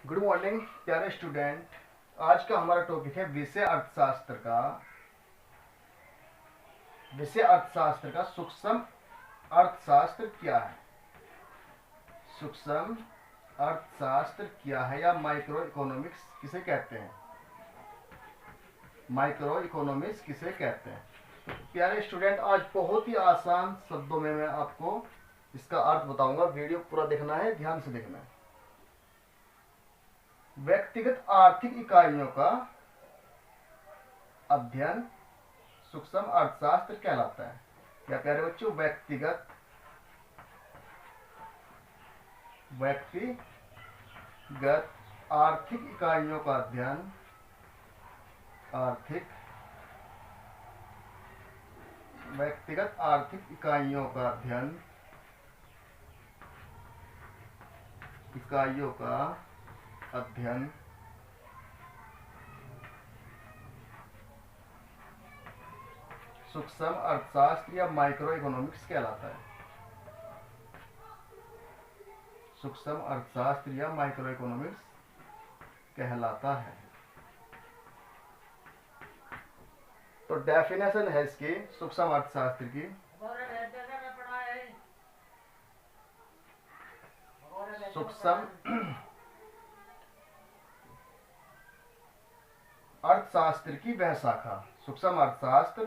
Good morning प्यारे student. आज का हमारा टॉपिक है विषय अर्थशास्त्र का सूक्ष्म अर्थशास्त्र क्या है। सूक्ष्म अर्थशास्त्र क्या है या माइक्रो इकोनॉमिक्स किसे कहते हैं। माइक्रो इकोनॉमिक्स किसे कहते हैं। प्यारे स्टूडेंट, आज बहुत ही आसान शब्दों में मैं आपको इसका अर्थ बताऊंगा। वीडियो पूरा देखना है, ध्यान से देखना है। व्यक्तिगत आर्थिक इकाइयों का अध्ययन सूक्ष्म अर्थशास्त्र कहलाता है। क्या प्यारे बच्चों, व्यक्तिगत आर्थिक इकाइयों का अध्ययन व्यक्तिगत आर्थिक इकाइयों का अध्ययन सूक्ष्म अर्थशास्त्र या माइक्रो इकोनॉमिक्स कहलाता है। सूक्ष्म अर्थशास्त्र या माइक्रो इकोनॉमिक्स कहलाता है। तो डेफिनेशन है इसकी सूक्ष्म अर्थशास्त्र की। सूक्ष्म अर्थशास्त्र की वह शाखा। सूक्ष्म अर्थशास्त्र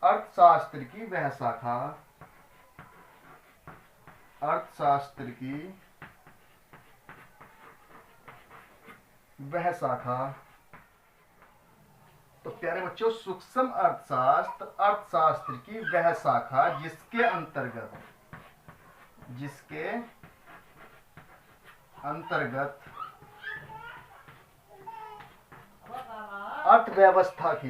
अर्थशास्त्र की वह शाखा। तो प्यारे बच्चों, सूक्ष्म अर्थशास्त्र की वह शाखा जिसके अंतर्गत अर्थव्यवस्था की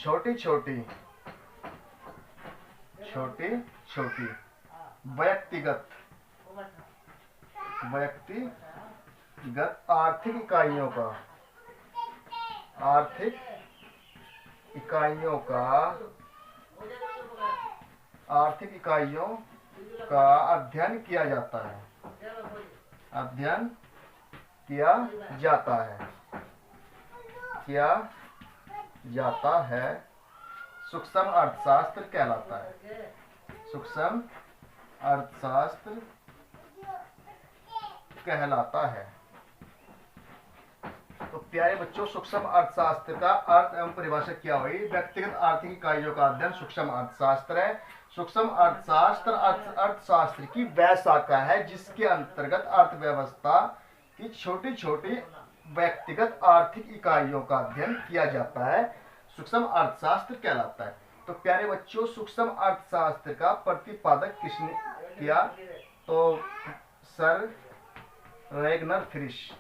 छोटी छोटी व्यक्तिगत आर्थिक इकाइयों का अध्ययन किया जाता है। सूक्ष्म अर्थशास्त्र कहलाता है। सूक्ष्म अर्थशास्त्र कहलाता है। तो प्यारे बच्चों, सूक्ष्म अर्थशास्त्र का अर्थ एवं परिभाषा क्या हुई। व्यक्तिगत आर्थिक इकाइयों का अध्ययन सूक्ष्म अर्थशास्त्र है। सूक्ष्म अर्थशास्त्र की वह शाखा है जिसके अंतर्गत अर्थव्यवस्था की छोटी छोटी व्यक्तिगत आर्थिक इकाइयों का अध्ययन किया जाता है। सूक्ष्म अर्थशास्त्र कहलाता है। तो प्यारे बच्चों, सूक्ष्म अर्थशास्त्र का प्रतिपादक किसने किया। तो सर रेगनर फ्रिश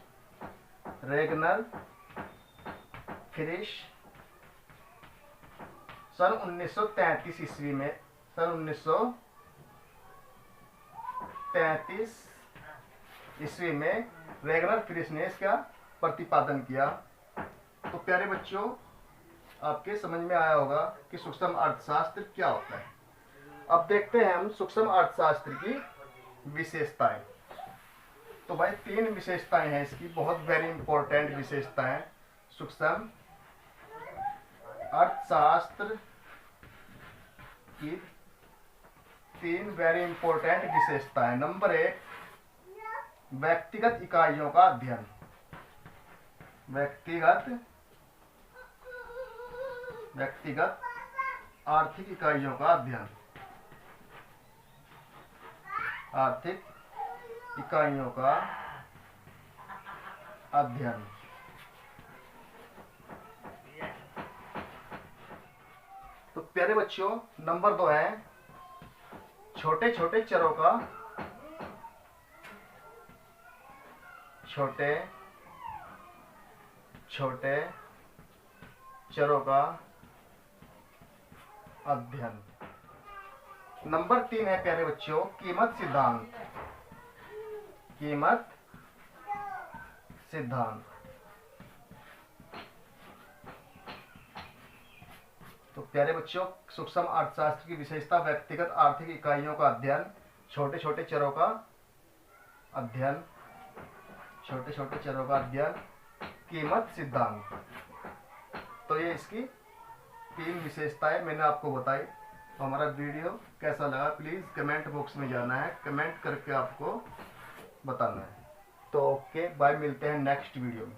सन 1933 ईस्वी में रेगनर फ्रिश ने इसका प्रतिपादन किया। तो प्यारे बच्चों, आपके समझ में आया होगा कि सूक्ष्म अर्थशास्त्र क्या होता है। अब देखते हैं हम सूक्ष्म अर्थशास्त्र की विशेषताएं। तो भाई 3 विशेषताएं हैं इसकी, बहुत वेरी इंपॉर्टेंट विशेषताएं। सूक्ष्म अर्थशास्त्र की 3 वेरी इंपॉर्टेंट विशेषताएं। नंबर 1, व्यक्तिगत इकाइयों का अध्ययन। व्यक्तिगत आर्थिक इकाइयों का अध्ययन। तो प्यारे बच्चों, नंबर 2 है छोटे छोटे चरों का अध्ययन। नंबर 3 है प्यारे सिद्धांत। तो प्यारे बच्चों, सूक्ष्म अर्थशास्त्र की विशेषता व्यक्तिगत आर्थिक इकाइयों का अध्ययन, छोटे छोटे चरों का अध्ययन, कीमत सिद्धांत। तो ये इसकी 3 विशेषताएं मैंने आपको बताई। तो हमारा वीडियो कैसा लगा प्लीज़ कमेंट बॉक्स में जाना है, कमेंट करके आपको बताना है। तो ओके बाय, मिलते हैं नेक्स्ट वीडियो में।